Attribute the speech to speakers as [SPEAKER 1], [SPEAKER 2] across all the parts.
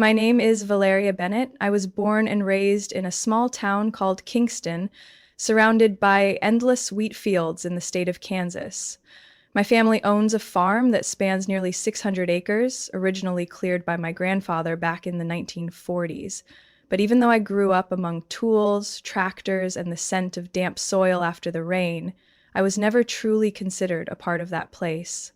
[SPEAKER 1] My name is Valeria Bennett. I was born and raised in a small town called Kingston, surrounded by endless wheat fields in the state of Kansas. My family owns a farm that spans nearly 600 acres, originally cleared by my grandfather back in the 1940s. But even though I grew up among tools, tractors, and the scent of damp soil after the rain, I was never truly considered a part of that place.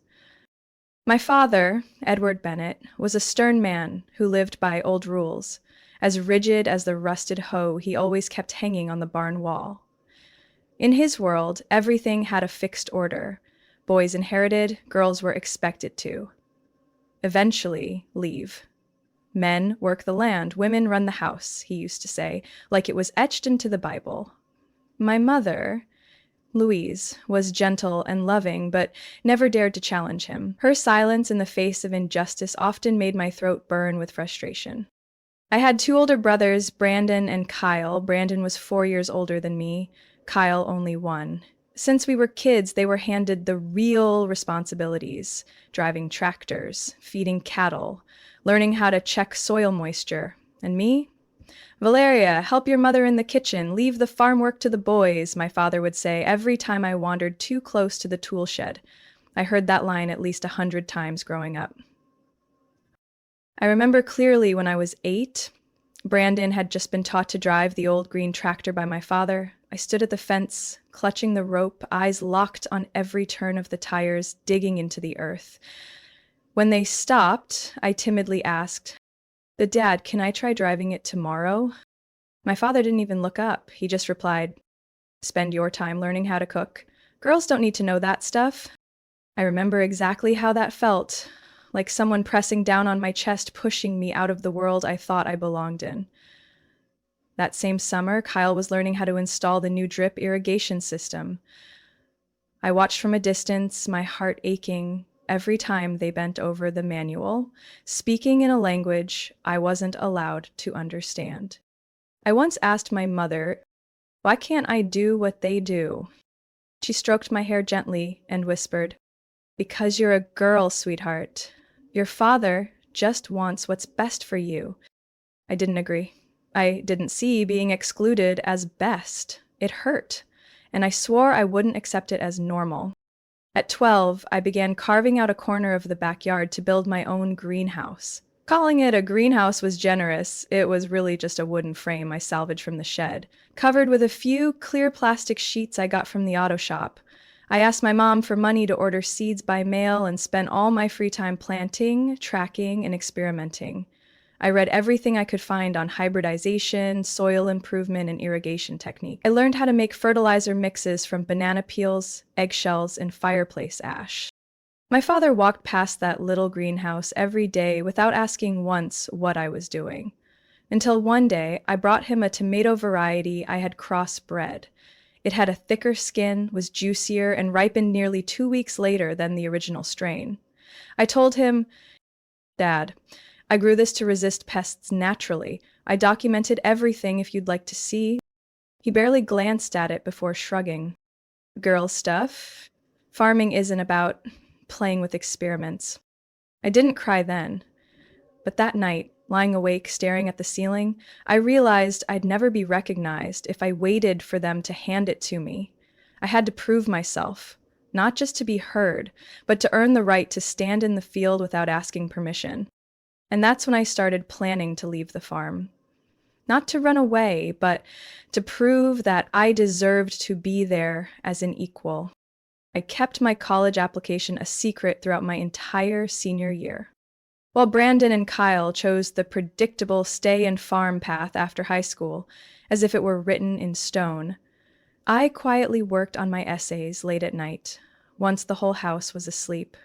[SPEAKER 1] My father, Edward Bennett, was a stern man who lived by old rules, as rigid as the rusted hoe he always kept hanging on the barn wall. In his world, everything had a fixed order. Boys inherited, girls were expected to. Eventually, leave. Men work the land, women run the house, he used to say, like it was etched into the Bible. My mother, Louise, was gentle and loving, but never dared to challenge him. Her silence in the face of injustice often made my throat burn with frustration. I had two older brothers, Brandon and Kyle. Brandon was 4 years older than me, Kyle only 1. Since we were kids, they were handed the real responsibilities, driving tractors, feeding cattle, learning how to check soil moisture. And me? Valeria, help your mother in the kitchen. Leave the farm work to the boys, my father would say every time I wandered too close to the tool shed. I heard that line at least 100 times growing up. I remember clearly when I was 8, Brandon had just been taught to drive the old green tractor by my father. I stood at the fence, clutching the rope, eyes locked on every turn of the tires, digging into the earth. When they stopped, I timidly asked, "Dad, can I try driving it tomorrow?" My father didn't even look up. He just replied, "Spend your time learning how to cook. Girls don't need to know that stuff." I remember exactly how that felt, like someone pressing down on my chest, pushing me out of the world I thought I belonged in. That same summer, Kyle was learning how to install the new drip irrigation system. I watched from a distance, my heart aching every time they bent over the manual, speaking in a language I wasn't allowed to understand. I once asked my mother, "Why can't I do what they do?" She stroked my hair gently and whispered, "Because you're a girl, sweetheart. Your father just wants what's best for you." I didn't agree. I didn't see being excluded as best. It hurt, and I swore I wouldn't accept it as normal. At 12, I began carving out a corner of the backyard to build my own greenhouse. Calling it a greenhouse was generous. It was really just a wooden frame I salvaged from the shed, covered with a few clear plastic sheets I got from the auto shop. I asked my mom for money to order seeds by mail and spent all my free time planting, tracking, and experimenting. I read everything I could find on hybridization, soil improvement, and irrigation technique. I learned how to make fertilizer mixes from banana peels, eggshells, and fireplace ash. My father walked past that little greenhouse every day without asking once what I was doing. Until one day, I brought him a tomato variety I had crossbred. It had a thicker skin, was juicier, and ripened nearly 2 weeks later than the original strain. I told him, "Dad, I grew this to resist pests naturally. I documented everything if you'd like to see." He barely glanced at it before shrugging. "Girl stuff. Farming isn't about playing with experiments." I didn't cry then, but that night, lying awake staring at the ceiling, I realized I'd never be recognized if I waited for them to hand it to me. I had to prove myself, not just to be heard, but to earn the right to stand in the field without asking permission. And that's when I started planning to leave the farm. Not to run away, but to prove that I deserved to be there as an equal. I kept my college application a secret throughout my entire senior year. While Brandon and Kyle chose the predictable stay and farm path after high school, as if it were written in stone, I quietly worked on my essays late at night, once the whole house was asleep.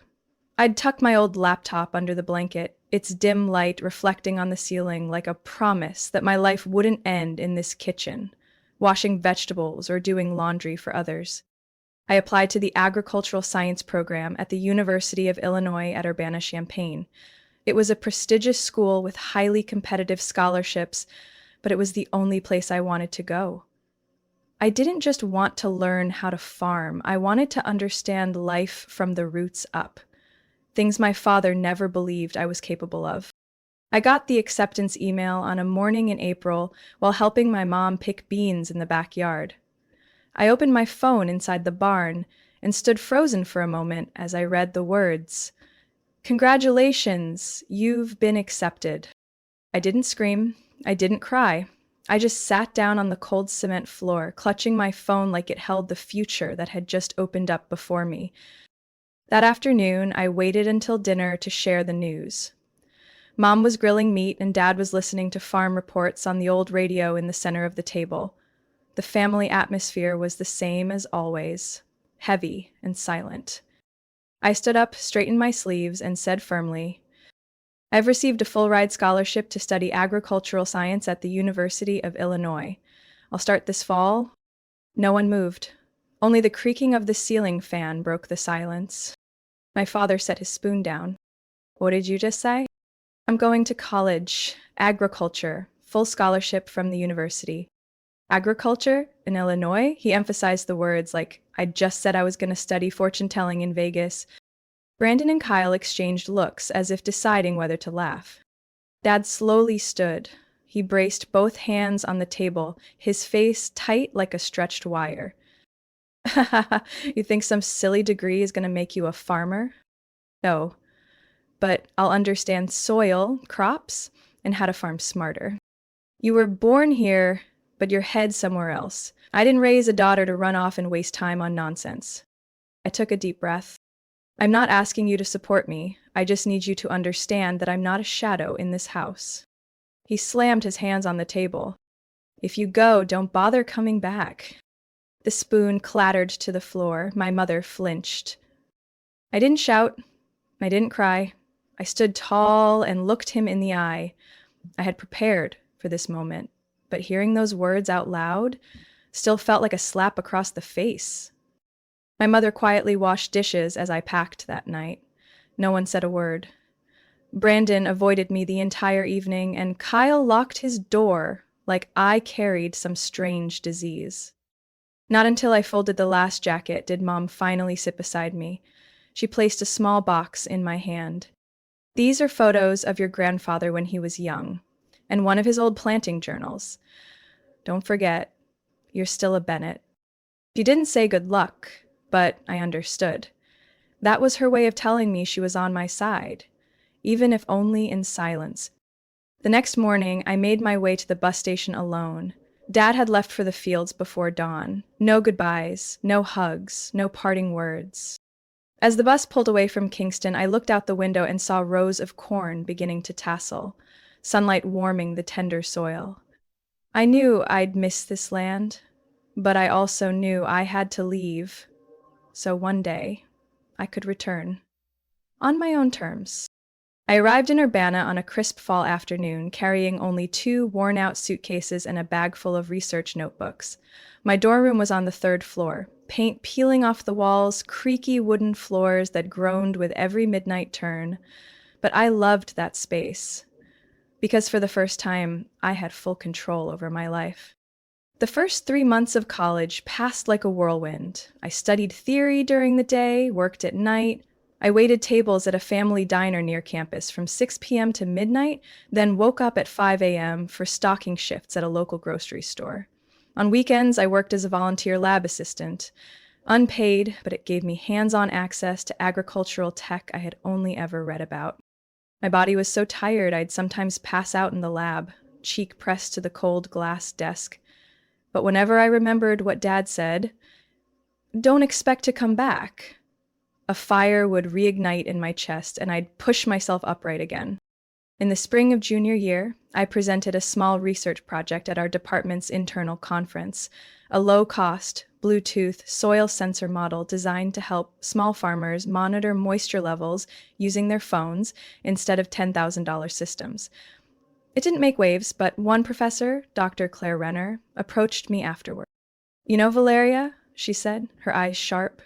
[SPEAKER 1] I'd tuck my old laptop under the blanket, its dim light reflecting on the ceiling like a promise that my life wouldn't end in this kitchen, washing vegetables or doing laundry for others. I applied to the agricultural science program at the University of Illinois at Urbana-Champaign. It was a prestigious school with highly competitive scholarships, but it was the only place I wanted to go. I didn't just want to learn how to farm. I wanted to understand life from the roots up. Things my father never believed I was capable of. I got the acceptance email on a morning in April while helping my mom pick beans in the backyard. I opened my phone inside the barn and stood frozen for a moment as I read the words, "Congratulations, you've been accepted." I didn't scream. I didn't cry. I just sat down on the cold cement floor, clutching my phone like it held the future that had just opened up before me. That afternoon, I waited until dinner to share the news. Mom was grilling meat and Dad was listening to farm reports on the old radio in the center of the table. The family atmosphere was the same as always, heavy and silent. I stood up, straightened my sleeves, and said firmly, "I've received a full-ride scholarship to study agricultural science at the University of Illinois. I'll start this fall." No one moved. Only the creaking of the ceiling fan broke the silence. My father set his spoon down. "What did you just say?" "I'm going to college, agriculture, full scholarship from the university." "Agriculture? In Illinois?" He emphasized the words like I'd just said I was going to study fortune-telling in Vegas. Brandon and Kyle exchanged looks as if deciding whether to laugh. Dad slowly stood. He braced both hands on the table, his face tight like a stretched wire. "You think some silly degree is going to make you a farmer?" "No, but I'll understand soil, crops, and how to farm smarter." "You were born here, but your head's somewhere else. I didn't raise a daughter to run off and waste time on nonsense." I took a deep breath. "I'm not asking you to support me. I just need you to understand that I'm not a shadow in this house." He slammed his hands on the table. "If you go, don't bother coming back." The spoon clattered to the floor. My mother flinched. I didn't shout. I didn't cry. I stood tall and looked him in the eye. I had prepared for this moment, but hearing those words out loud still felt like a slap across the face. My mother quietly washed dishes as I packed that night. No one said a word. Brandon avoided me the entire evening, and Kyle locked his door like I carried some strange disease. Not until I folded the last jacket did Mom finally sit beside me. She placed a small box in my hand. "These are photos of your grandfather when he was young, and one of his old planting journals. Don't forget, you're still a Bennett." She didn't say good luck, but I understood. That was her way of telling me she was on my side, even if only in silence. The next morning, I made my way to the bus station alone. Dad had left for the fields before dawn. No goodbyes, no hugs, no parting words. As the bus pulled away from Kingston, I looked out the window and saw rows of corn beginning to tassel, sunlight warming the tender soil. I knew I'd miss this land, but I also knew I had to leave, so one day I could return. On my own terms. I arrived in Urbana on a crisp fall afternoon, carrying only 2 worn-out suitcases and a bag full of research notebooks. My dorm room was on the 3rd floor, paint peeling off the walls, creaky wooden floors that groaned with every midnight turn. But I loved that space, because for the first time, I had full control over my life. The first 3 months of college passed like a whirlwind. I studied theory during the day, worked at night. I waited tables at a family diner near campus from 6 p.m. to midnight, then woke up at 5 a.m. for stocking shifts at a local grocery store. On weekends, I worked as a volunteer lab assistant. Unpaid, but it gave me hands-on access to agricultural tech I had only ever read about. My body was so tired I'd sometimes pass out in the lab, cheek pressed to the cold glass desk. But whenever I remembered what Dad said, "Don't expect to come back," a fire would reignite in my chest and I'd push myself upright again. In the spring of junior year, I presented a small research project at our department's internal conference, a low-cost, Bluetooth soil sensor model designed to help small farmers monitor moisture levels using their phones instead of $10,000 systems. It didn't make waves, but one professor, Dr. Claire Renner, approached me afterward. "You know, Valeria," she said, her eyes sharp,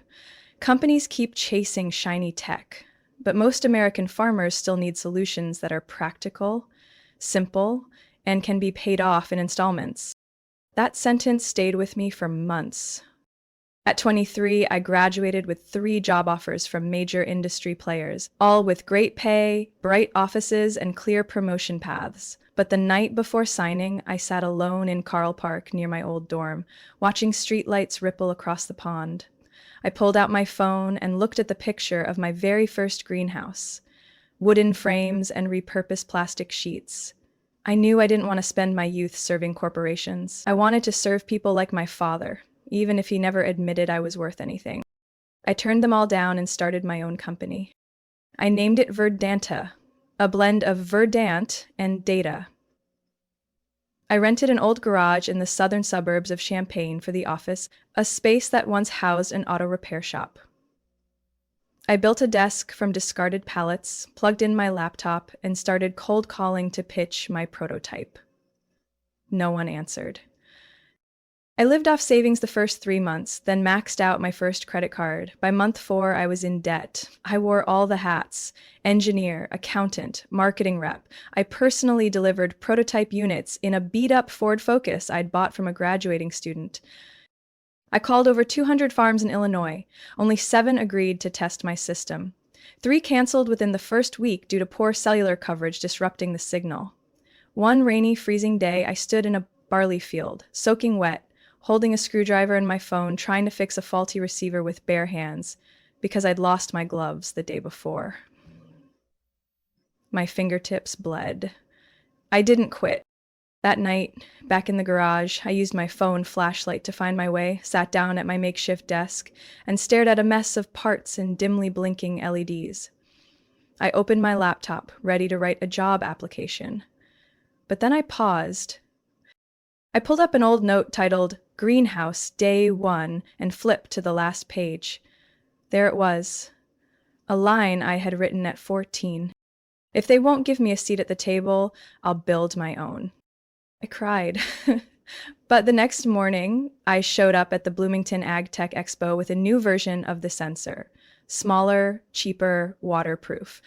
[SPEAKER 1] "companies keep chasing shiny tech, but most American farmers still need solutions that are practical, simple, and can be paid off in installments." That sentence stayed with me for months. At 23, I graduated with 3 job offers from major industry players, all with great pay, bright offices, and clear promotion paths. But the night before signing, I sat alone in Carl Park near my old dorm, watching streetlights ripple across the pond. I pulled out my phone and looked at the picture of my very first greenhouse: wooden frames and repurposed plastic sheets. I knew I didn't want to spend my youth serving corporations. I wanted to serve people like my father, even if he never admitted I was worth anything. I turned them all down and started my own company. I named it Verdanta, a blend of Verdant and data. I rented an old garage in the southern suburbs of Champaign for the office, a space that once housed an auto repair shop. I built a desk from discarded pallets, plugged in my laptop, and started cold calling to pitch my prototype. No one answered. I lived off savings the first 3 months, then maxed out my first credit card. By month 4, I was in debt. I wore all the hats: engineer, accountant, marketing rep. I personally delivered prototype units in a beat-up Ford Focus I'd bought from a graduating student. I called over 200 farms in Illinois. Only 7 agreed to test my system. 3 canceled within the first week due to poor cellular coverage disrupting the signal. One rainy, freezing day, I stood in a barley field, soaking wet, holding a screwdriver and my phone, trying to fix a faulty receiver with bare hands, because I'd lost my gloves the day before. My fingertips bled. I didn't quit. That night, back in the garage, I used my phone flashlight to find my way, sat down at my makeshift desk, and stared at a mess of parts and dimly blinking LEDs. I opened my laptop, ready to write a job application. But then I paused. I pulled up an old note titled Greenhouse Day 1 and flipped to the last page. There it was, a line I had written at 14. If they won't give me a seat at the table, I'll build my own. I cried. But the next morning, I showed up at the Bloomington Ag Tech Expo with a new version of the sensor. Smaller, cheaper, waterproof.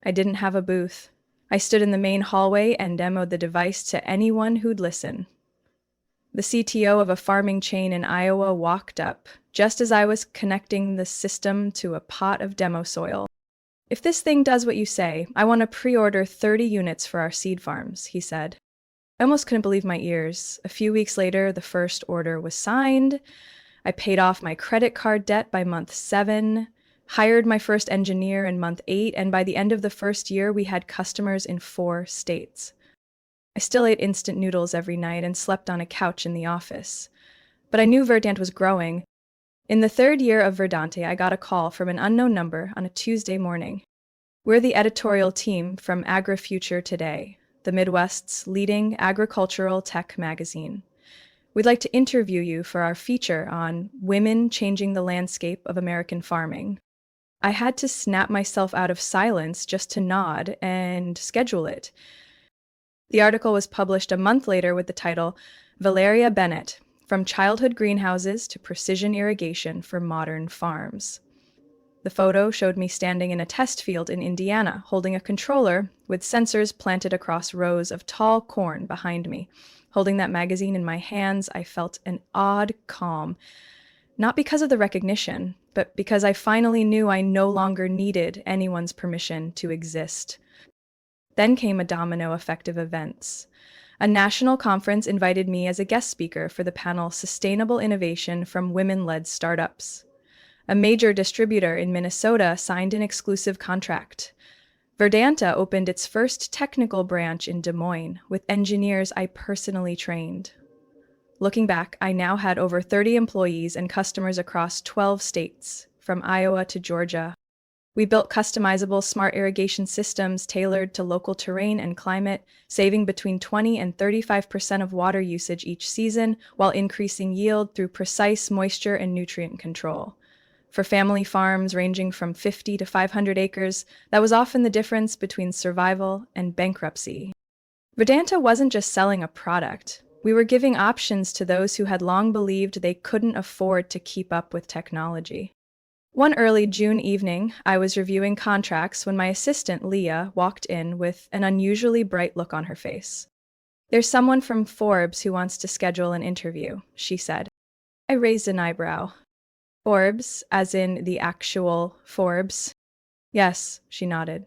[SPEAKER 1] I didn't have a booth. I stood in the main hallway and demoed the device to anyone who'd listen. The CTO of a farming chain in Iowa walked up, just as I was connecting the system to a pot of demo soil. "If this thing does what you say, I want to pre-order 30 units for our seed farms," he said. I almost couldn't believe my ears. A few weeks later, the first order was signed. I paid off my credit card debt by month 7, hired my first engineer in month 8, and by the end of the first year, we had customers in 4 states. I still ate instant noodles every night and slept on a couch in the office. But I knew Verdant was growing. In the 3rd year of Verdante, I got a call from an unknown number on a Tuesday morning. "We're the editorial team from AgriFuture Today, the Midwest's leading agricultural tech magazine. We'd like to interview you for our feature on women changing the landscape of American farming." I had to snap myself out of silence just to nod and schedule it. The article was published a month later with the title, "Valeria Bennett, From Childhood Greenhouses to Precision Irrigation for Modern Farms." The photo showed me standing in a test field in Indiana, holding a controller with sensors planted across rows of tall corn behind me. Holding that magazine in my hands, I felt an odd calm, not because of the recognition, but because I finally knew I no longer needed anyone's permission to exist. Then came a domino effect of events. A national conference invited me as a guest speaker for the panel Sustainable Innovation from Women-Led Startups. A major distributor in Minnesota signed an exclusive contract. Verdanta opened its first technical branch in Des Moines with engineers I personally trained. Looking back, I now had over 30 employees and customers across 12 states, from Iowa to Georgia. We built customizable smart irrigation systems tailored to local terrain and climate, saving between 20 and 35% of water usage each season while increasing yield through precise moisture and nutrient control. For family farms ranging from 50 to 500 acres, that was often the difference between survival and bankruptcy. Verdanta wasn't just selling a product. We were giving options to those who had long believed they couldn't afford to keep up with technology. One early June evening, I was reviewing contracts when my assistant, Leah, walked in with an unusually bright look on her face. "There's someone from Forbes who wants to schedule an interview," she said. I raised an eyebrow. Forbes, as in the actual Forbes. Yes, she nodded.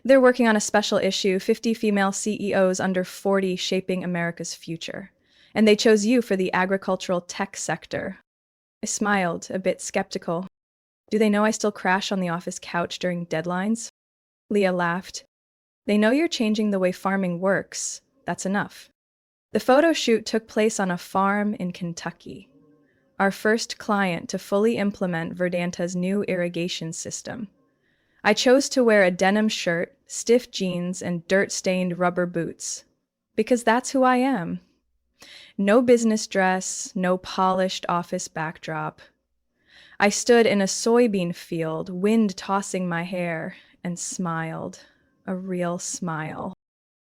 [SPEAKER 1] They're working on a special issue, 50 female CEOs under 40 shaping America's future. And they chose you for the agricultural tech sector. I smiled, a bit skeptical. Do they know I still crash on the office couch during deadlines? Leah laughed. They know you're changing the way farming works. That's enough. The photo shoot took place on a farm in Kentucky, our first client to fully implement Verdanta's new irrigation system. I chose to wear a denim shirt, stiff jeans, and dirt-stained rubber boots. Because that's who I am. No business dress, no polished office backdrop. I stood in a soybean field, wind tossing my hair, and smiled. A real smile.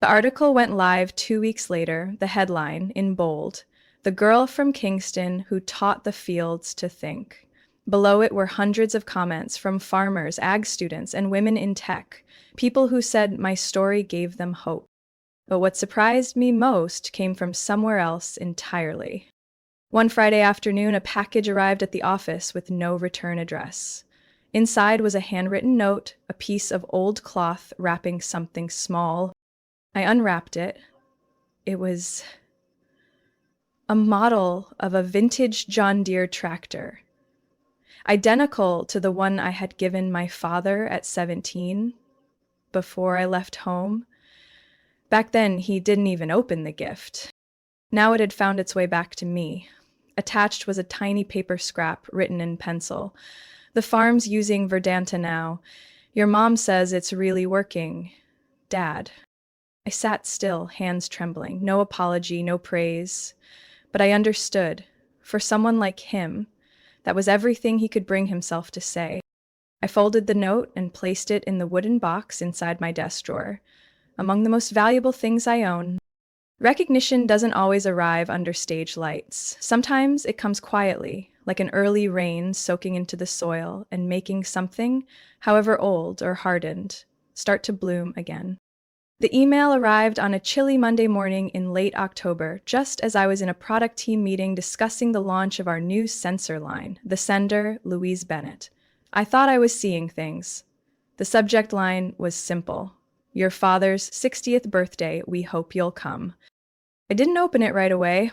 [SPEAKER 1] The article went live 2 weeks later, the headline, in bold, "The Girl from Kingston Who Taught the Fields to Think." Below it were hundreds of comments from farmers, ag students, and women in tech, people who said my story gave them hope. But what surprised me most came from somewhere else entirely. One Friday afternoon, a package arrived at the office with no return address. Inside was a handwritten note, a piece of old cloth wrapping something small. I unwrapped it. It was a model of a vintage John Deere tractor, identical to the one I had given my father at 17, before I left home. Back then, he didn't even open the gift. Now it had found its way back to me. Attached was a tiny paper scrap written in pencil. "The farm's using Verdanta now. Your mom says it's really working. Dad." I sat still, hands trembling. No apology, no praise. But I understood. For someone like him, that was everything he could bring himself to say. I folded the note and placed it in the wooden box inside my desk drawer, among the most valuable things I own. Recognition doesn't always arrive under stage lights. Sometimes it comes quietly, like an early rain soaking into the soil and making something, however old or hardened, start to bloom again. The email arrived on a chilly Monday morning in late October, just as I was in a product team meeting discussing the launch of our new sensor line. The sender, Louise Bennett. I thought I was seeing things. The subject line was simple. "Your father's 60th birthday, we hope you'll come." I didn't open it right away.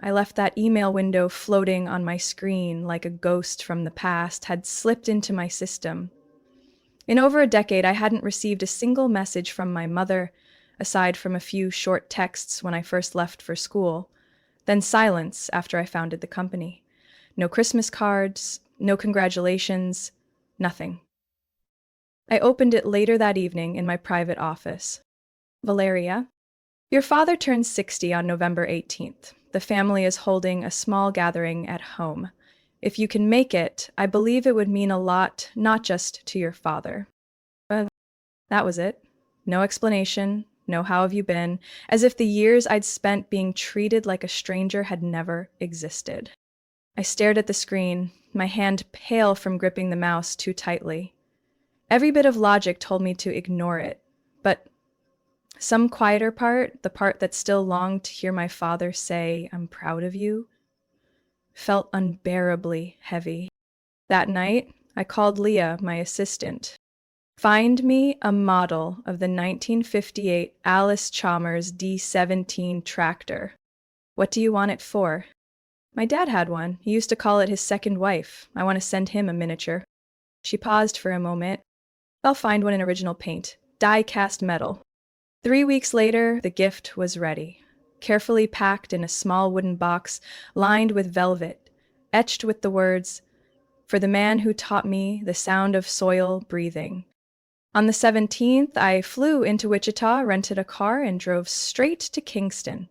[SPEAKER 1] I left that email window floating on my screen like a ghost from the past had slipped into my system. In over a decade, I hadn't received a single message from my mother, aside from a few short texts when I first left for school, then silence after I founded the company. No Christmas cards, no congratulations, nothing. I opened it later that evening in my private office. "Valeria, your father turns 60 on November 18th. The family is holding a small gathering at home. If you can make it, I believe it would mean a lot, not just to your father." That was it. No explanation, no "how have you been," as if the years I'd spent being treated like a stranger had never existed. I stared at the screen, my hand pale from gripping the mouse too tightly. Every bit of logic told me to ignore it, but some quieter part, the part that still longed to hear my father say, "I'm proud of you," felt unbearably heavy. That night, I called Leah, my assistant. "Find me a model of the 1958 Alice Chalmers D17 tractor. What do you want it for?" "My dad had one. He used to call it his second wife. I want to send him a miniature." She paused for a moment. "I'll find one in original paint. Die-cast metal." 3 weeks later, the gift was ready. Carefully packed in a small wooden box lined with velvet, etched with the words, "For the man who taught me the sound of soil breathing." On the 17th, I flew into Wichita, rented a car, and drove straight to Kingston.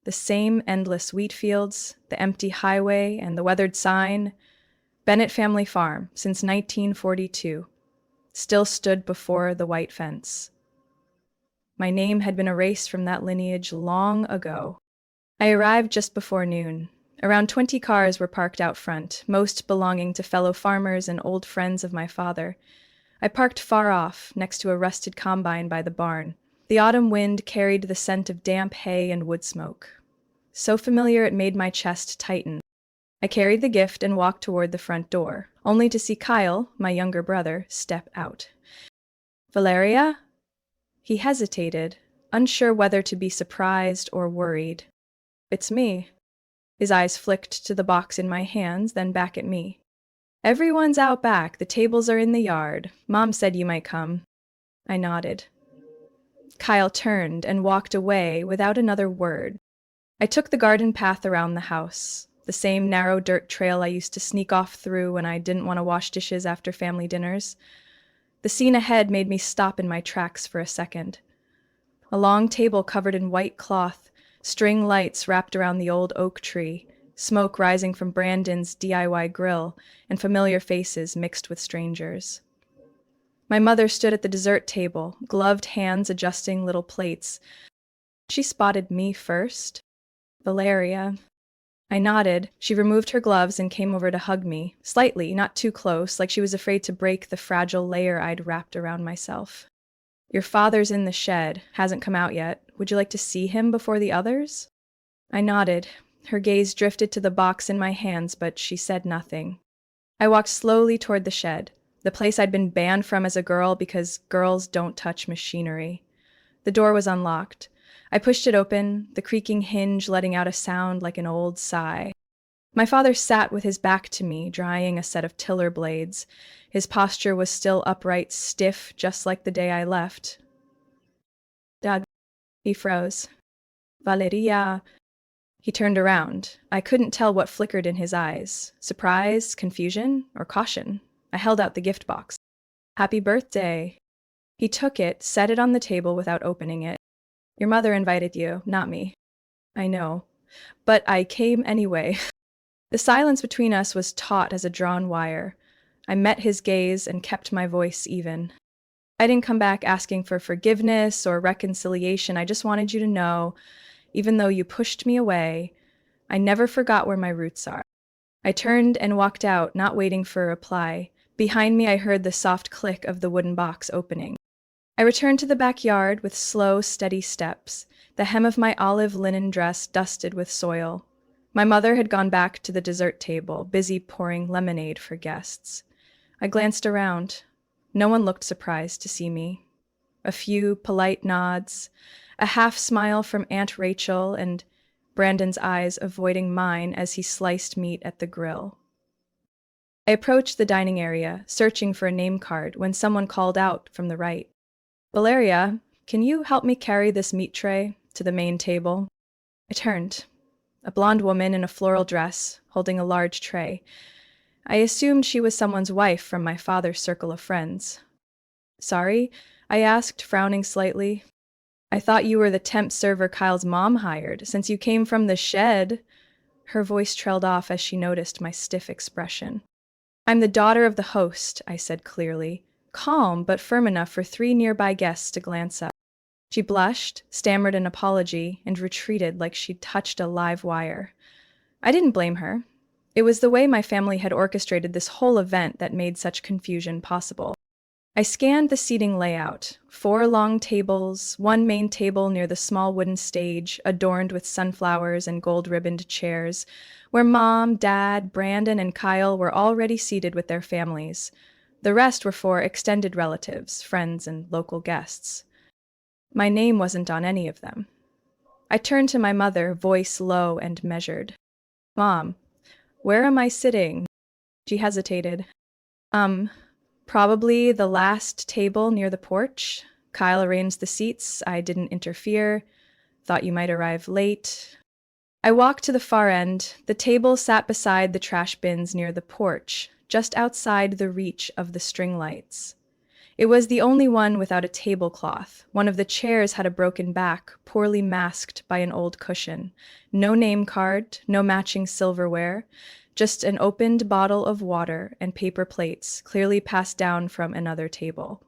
[SPEAKER 1] The same endless wheat fields, the empty highway, and the weathered sign. Bennett Family Farm, since 1942, still stood before the white fence. My name had been erased from that lineage long ago. I arrived just before noon. Around 20 cars were parked out front, most belonging to fellow farmers and old friends of my father. I parked far off, next to a rusted combine by the barn. The autumn wind carried the scent of damp hay and wood smoke. So familiar it made my chest tighten. I carried the gift and walked toward the front door, only to see Kyle, my younger brother, step out. Valeria? He hesitated, unsure whether to be surprised or worried. It's me. His eyes flicked to the box in my hands, then back at me. Everyone's out back. The tables are in the yard. Mom said you might come. I nodded. Kyle turned and walked away without another word. I took the garden path around the house, the same narrow dirt trail I used to sneak off through when I didn't want to wash dishes after family dinners. The scene ahead made me stop in my tracks for a second. A long table covered in white cloth, string lights wrapped around the old oak tree, smoke rising from Brandon's DIY grill, and familiar faces mixed with strangers. My mother stood at the dessert table, gloved hands adjusting little plates. She spotted me first. Valeria. I nodded. She removed her gloves and came over to hug me, slightly, not too close, like she was afraid to break the fragile layer I'd wrapped around myself. Your father's in the shed, hasn't come out yet. Would you like to see him before the others? I nodded. Her gaze drifted to the box in my hands, but she said nothing. I walked slowly toward the shed, the place I'd been banned from as a girl because girls don't touch machinery. The door was unlocked. I pushed it open, the creaking hinge letting out a sound like an old sigh. My father sat with his back to me, drying a set of tiller blades. His posture was still upright, stiff, just like the day I left. Dad, he froze. Valeria. He turned around. I couldn't tell what flickered in his eyes. Surprise, confusion, or caution. I held out the gift box. Happy birthday. He took it, set it on the table without opening it. Your mother invited you, not me. I know. But I came anyway. The silence between us was taut as a drawn wire. I met his gaze and kept my voice even. I didn't come back asking for forgiveness or reconciliation. I just wanted you to know, even though you pushed me away, I never forgot where my roots are. I turned and walked out, not waiting for a reply. Behind me, I heard the soft click of the wooden box opening. I returned to the backyard with slow, steady steps, the hem of my olive linen dress dusted with soil. My mother had gone back to the dessert table, busy pouring lemonade for guests. I glanced around. No one looked surprised to see me. A few polite nods, a half smile from Aunt Rachel, and Brandon's eyes avoiding mine as he sliced meat at the grill. I approached the dining area, searching for a name card, when someone called out from the right. Valeria, can you help me carry this meat tray to the main table? I turned. A blonde woman in a floral dress, holding a large tray. I assumed she was someone's wife from my father's circle of friends. Sorry? I asked, frowning slightly. I thought you were the temp server Kyle's mom hired, since you came from the shed. Her voice trailed off as she noticed my stiff expression. I'm the daughter of the host, I said clearly, calm but firm enough for 3 nearby guests to glance up. She blushed, stammered an apology, and retreated like she'd touched a live wire. I didn't blame her. It was the way my family had orchestrated this whole event that made such confusion possible. I scanned the seating layout. 4 long tables, 1 main table near the small wooden stage, adorned with sunflowers and gold-ribboned chairs, where Mom, Dad, Brandon, and Kyle were already seated with their families. The rest were for extended relatives, friends, and local guests. My name wasn't on any of them. I turned to my mother, voice low and measured. Mom, where am I sitting? She hesitated. Probably the last table near the porch. Kyle arranged the seats. I didn't interfere. Thought you might arrive late. I walked to the far end. The table sat beside the trash bins near the porch, just outside the reach of the string lights. It was the only one without a tablecloth. One of the chairs had a broken back, poorly masked by an old cushion. No name card, no matching silverware. Just an opened bottle of water and paper plates, clearly passed down from another table.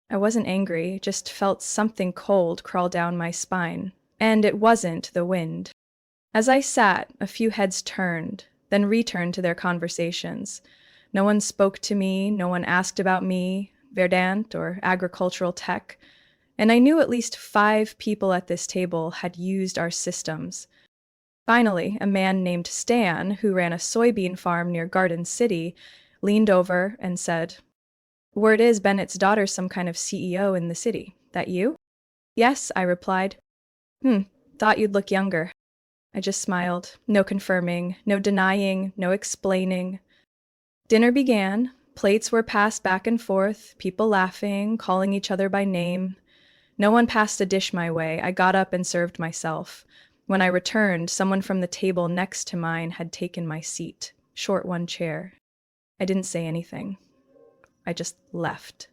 [SPEAKER 1] I wasn't angry, just felt something cold crawl down my spine. And it wasn't the wind. As I sat, a few heads turned, then returned to their conversations. No one spoke to me, no one asked about me, Verdant or agricultural tech, and I knew at least 5 people at this table had used our systems. Finally, a man named Stan, who ran a soybean farm near Garden City, leaned over and said, "Word is Bennett's daughter's some kind of CEO in the city. That you?" "Yes," I replied. "Hmm, thought you'd look younger." I just smiled. No confirming, no denying, no explaining. Dinner began. Plates were passed back and forth, people laughing, calling each other by name. No one passed a dish my way. I got up and served myself. When I returned, someone from the table next to mine had taken my seat, short one chair. I didn't say anything. I just left.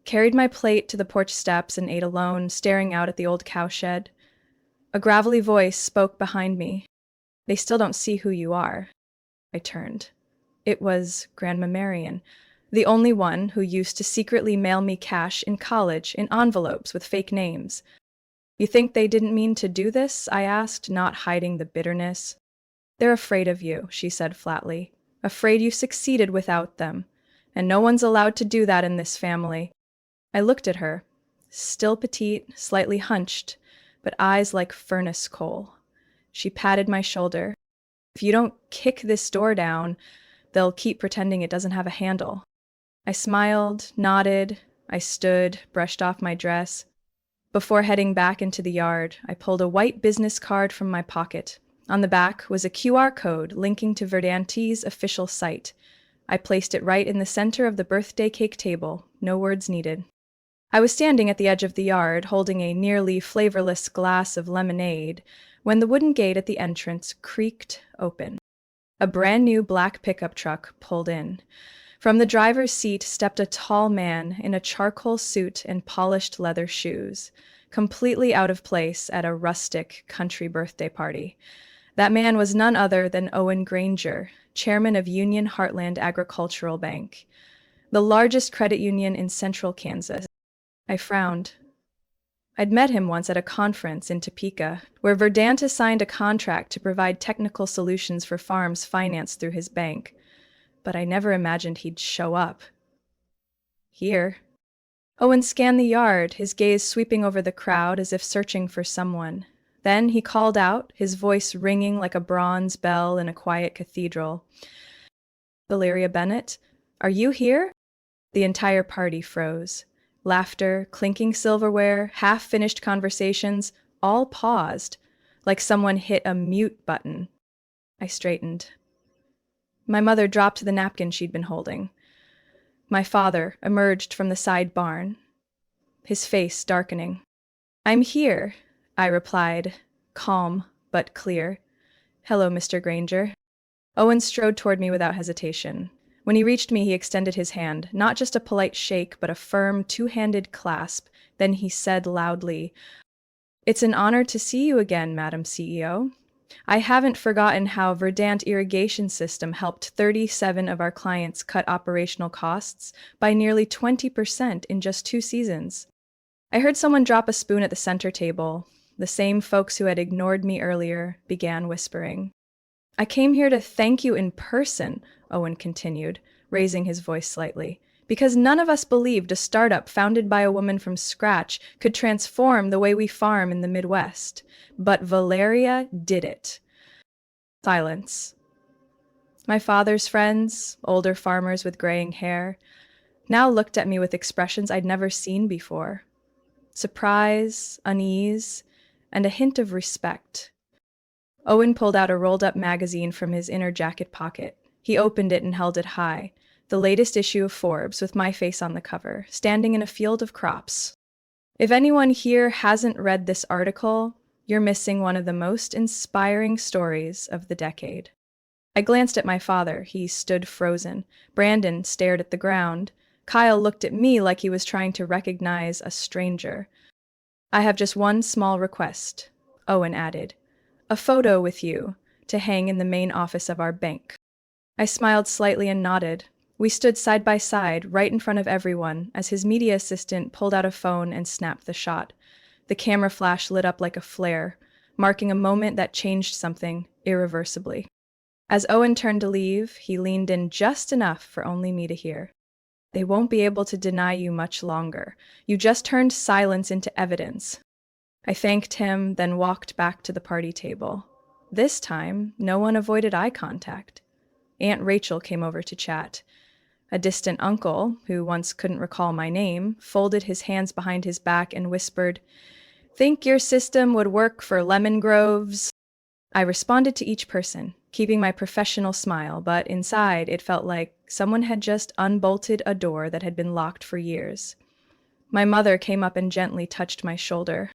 [SPEAKER 1] Carried my plate to the porch steps and ate alone, staring out at the old cowshed. A gravelly voice spoke behind me. "They still don't see who you are." I turned. It was Grandma Marian, the only one who used to secretly mail me cash in college in envelopes with fake names. "You think they didn't mean to do this?" I asked, not hiding the bitterness. "They're afraid of you," she said flatly. "Afraid you succeeded without them. And no one's allowed to do that in this family." I looked at her, still petite, slightly hunched, but eyes like furnace coal. She patted my shoulder. "If you don't kick this door down, they'll keep pretending it doesn't have a handle." I smiled, nodded. I stood, brushed off my dress. Before heading back into the yard, I pulled a white business card from my pocket. On the back was a QR code linking to Verdant's official site. I placed it right in the center of the birthday cake table, no words needed. I was standing at the edge of the yard, holding a nearly flavorless glass of lemonade, when the wooden gate at the entrance creaked open. A brand new black pickup truck pulled in. From the driver's seat stepped a tall man in a charcoal suit and polished leather shoes, completely out of place at a rustic country birthday party. That man was none other than Owen Granger, chairman of Union Heartland Agricultural Bank, the largest credit union in central Kansas. I frowned. I'd met him once at a conference in Topeka, where Verdant signed a contract to provide technical solutions for farms financed through his bank. But I never imagined he'd show up. Here. Owen scanned the yard, his gaze sweeping over the crowd as if searching for someone. Then he called out, his voice ringing like a bronze bell in a quiet cathedral. "Valeria Bennett, are you here?" The entire party froze. Laughter, clinking silverware, half-finished conversations, all paused, like someone hit a mute button. I straightened. My mother dropped the napkin she'd been holding. My father emerged from the side barn, his face darkening. "I'm here," I replied, calm but clear. "Hello, Mr. Granger." Owen strode toward me without hesitation. When he reached me, he extended his hand, not just a polite shake, but a firm, two-handed clasp. Then he said loudly, "It's an honor to see you again, Madam CEO. I haven't forgotten how Verdant irrigation system helped 37 of our clients cut operational costs by nearly 20% in just 2 seasons." I heard someone drop a spoon at the center table. The same folks who had ignored me earlier began whispering. "I came here to thank you in person," Owen continued, raising his voice slightly, "because none of us believed a startup founded by a woman from scratch could transform the way we farm in the Midwest. But Valeria did it." Silence. My father's friends, older farmers with graying hair, now looked at me with expressions I'd never seen before. Surprise, unease, and a hint of respect. Owen pulled out a rolled-up magazine from his inner jacket pocket. He opened it and held it high, the latest issue of Forbes with my face on the cover, standing in a field of crops. If anyone here hasn't read this article, you're missing one of the most inspiring stories of the decade. I glanced at my father. He stood frozen. Brandon stared at the ground. Kyle looked at me like he was trying to recognize a stranger. "I have just one small request," Owen added. "A photo with you to hang in the main office of our bank." I smiled slightly and nodded. We stood side by side, right in front of everyone, as his media assistant pulled out a phone and snapped the shot. The camera flash lit up like a flare, marking a moment that changed something irreversibly. As Owen turned to leave, he leaned in just enough for only me to hear. "They won't be able to deny you much longer. You just turned silence into evidence." I thanked him, then walked back to the party table. This time, no one avoided eye contact. Aunt Rachel came over to chat. A distant uncle, who once couldn't recall my name, folded his hands behind his back and whispered, "Think your system would work for lemon groves?" I responded to each person, keeping my professional smile, but inside it felt like someone had just unbolted a door that had been locked for years. My mother came up and gently touched my shoulder.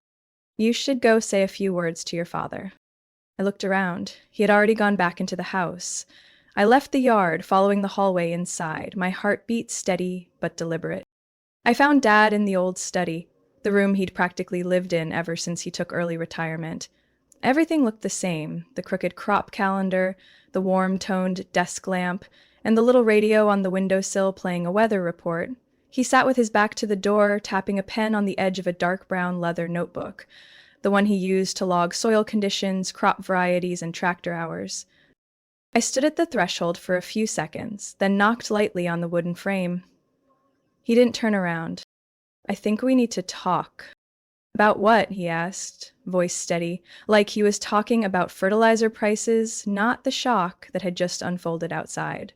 [SPEAKER 1] "You should go say a few words to your father." I looked around. He had already gone back into the house. I left the yard, following the hallway inside, my heartbeat steady but deliberate. I found Dad in the old study, the room he'd practically lived in ever since he took early retirement. Everything looked the same, the crooked crop calendar, the warm-toned desk lamp, and the little radio on the windowsill playing a weather report. He sat with his back to the door, tapping a pen on the edge of a dark brown leather notebook, the one he used to log soil conditions, crop varieties, and tractor hours. I stood at the threshold for a few seconds, then knocked lightly on the wooden frame. He didn't turn around. "I think we need to talk." "About what?" he asked, voice steady, like he was talking about fertilizer prices, not the shock that had just unfolded outside.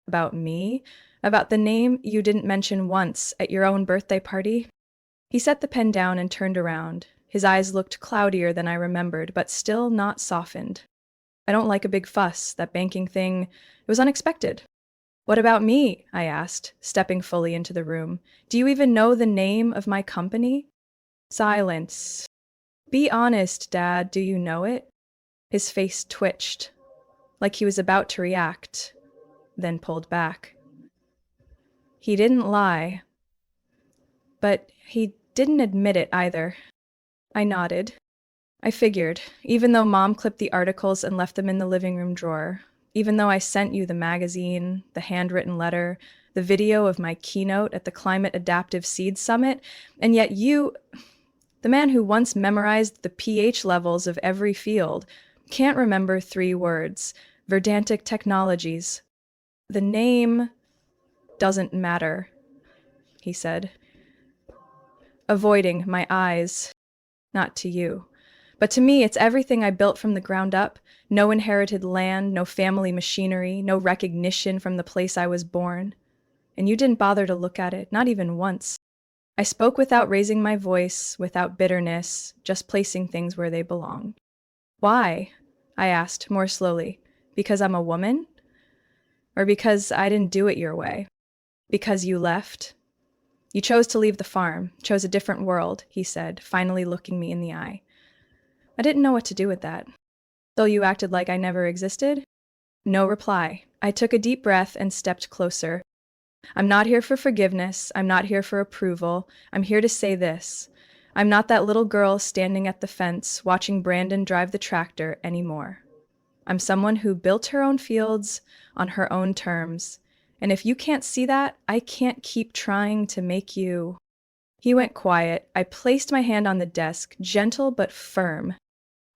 [SPEAKER 1] "About me? About the name you didn't mention once at your own birthday party?" He set the pen down and turned around. His eyes looked cloudier than I remembered, but still not softened. "I don't like a big fuss, that banking thing. It was unexpected." "What about me?" I asked, stepping fully into the room. "Do you even know the name of my company?" Silence. "Be honest, Dad, do you know it?" His face twitched, like he was about to react, then pulled back. He didn't lie, but he didn't admit it either. I nodded. I figured, even though Mom clipped the articles and left them in the living room drawer, even though I sent you the magazine, the handwritten letter, the video of my keynote at the Climate Adaptive Seed Summit, and yet you, the man who once memorized the pH levels of every field, can't remember 3 words: Verdantic Technologies. "The name doesn't matter," he said, avoiding my eyes. "Not to you. But to me, it's everything I built from the ground up. No inherited land, no family machinery, no recognition from the place I was born. And you didn't bother to look at it, not even once." I spoke without raising my voice, without bitterness, just placing things where they belong. "Why?" I asked, more slowly. "Because I'm a woman? Or because I didn't do it your way? Because you left? You chose to leave the farm, chose a different world," he said, finally looking me in the eye. I didn't know what to do with that. "So you acted like I never existed?" No reply. I took a deep breath and stepped closer. "I'm not here for forgiveness. I'm not here for approval. I'm here to say this. I'm not that little girl standing at the fence watching Brandon drive the tractor anymore. I'm someone who built her own fields on her own terms. And if you can't see that, I can't keep trying to make you." He went quiet. I placed my hand on the desk, gentle but firm.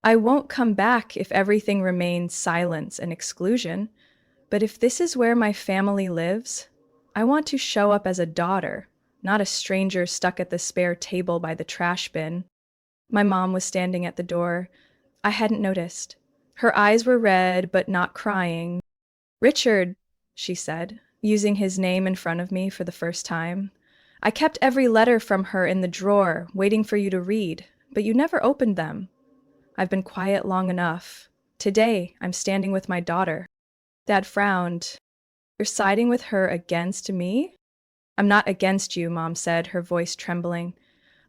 [SPEAKER 1] "I won't come back if everything remains silence and exclusion. But if this is where my family lives, I want to show up as a daughter, not a stranger stuck at the spare table by the trash bin." My mom was standing at the door. I hadn't noticed. Her eyes were red, but not crying. "Richard," she said, using his name in front of me for the first time. "I kept every letter from her in the drawer, waiting for you to read, but you never opened them. I've been quiet long enough. Today, I'm standing with my daughter." Dad frowned. "You're siding with her against me?" "I'm not against you," Mom said, her voice trembling.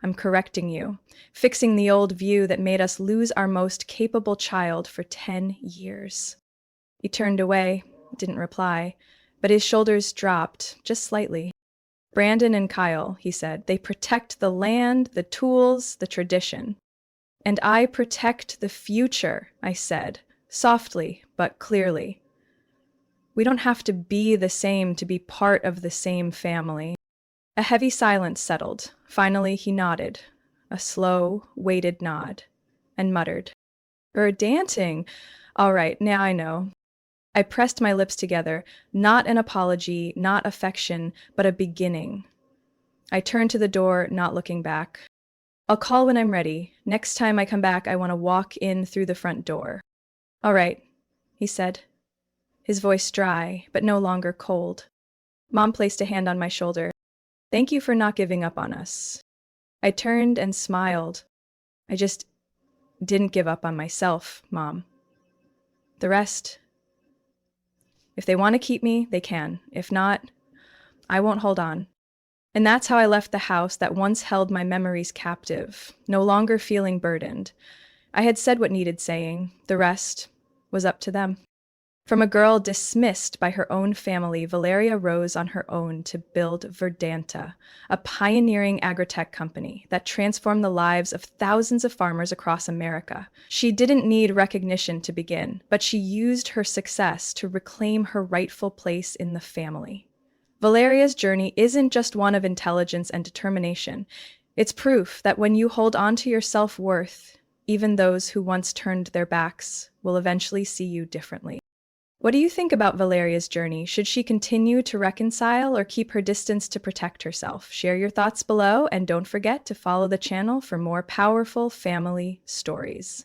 [SPEAKER 1] "I'm correcting you, fixing the old view that made us lose our most capable child for 10 years. He turned away, didn't reply, but his shoulders dropped, just slightly. "Brandon and Kyle," he said, "they protect the land, the tools, the tradition. And I protect the future," I said, softly but clearly. "We don't have to be the same to be part of the same family." A heavy silence settled. Finally, he nodded, a slow, weighted nod, and muttered, "Verdanting. All right, now I know." I pressed my lips together, not an apology, not affection, but a beginning. I turned to the door, not looking back. I'll call when I'm ready. Next time I come back, I want to walk in through the front door. All right, he said, his voice dry, but no longer cold. Mom placed a hand on my shoulder. Thank you for not giving up on us. I turned and smiled. I just didn't give up on myself, Mom. The rest, if they want to keep me, they can. If not, I won't hold on. And that's how I left the house that once held my memories captive, no longer feeling burdened. I had said what needed saying. The rest was up to them. From a girl dismissed by her own family, Valeria rose on her own to build Verdanta, a pioneering agritech company that transformed the lives of thousands of farmers across America. She didn't need recognition to begin, but she used her success to reclaim her rightful place in the family. Valeria's journey isn't just one of intelligence and determination. It's proof that when you hold on to your self-worth, even those who once turned their backs will eventually see you differently. What do you think about Valeria's journey? Should she continue to reconcile or keep her distance to protect herself? Share your thoughts below and don't forget to follow the channel for more powerful family stories.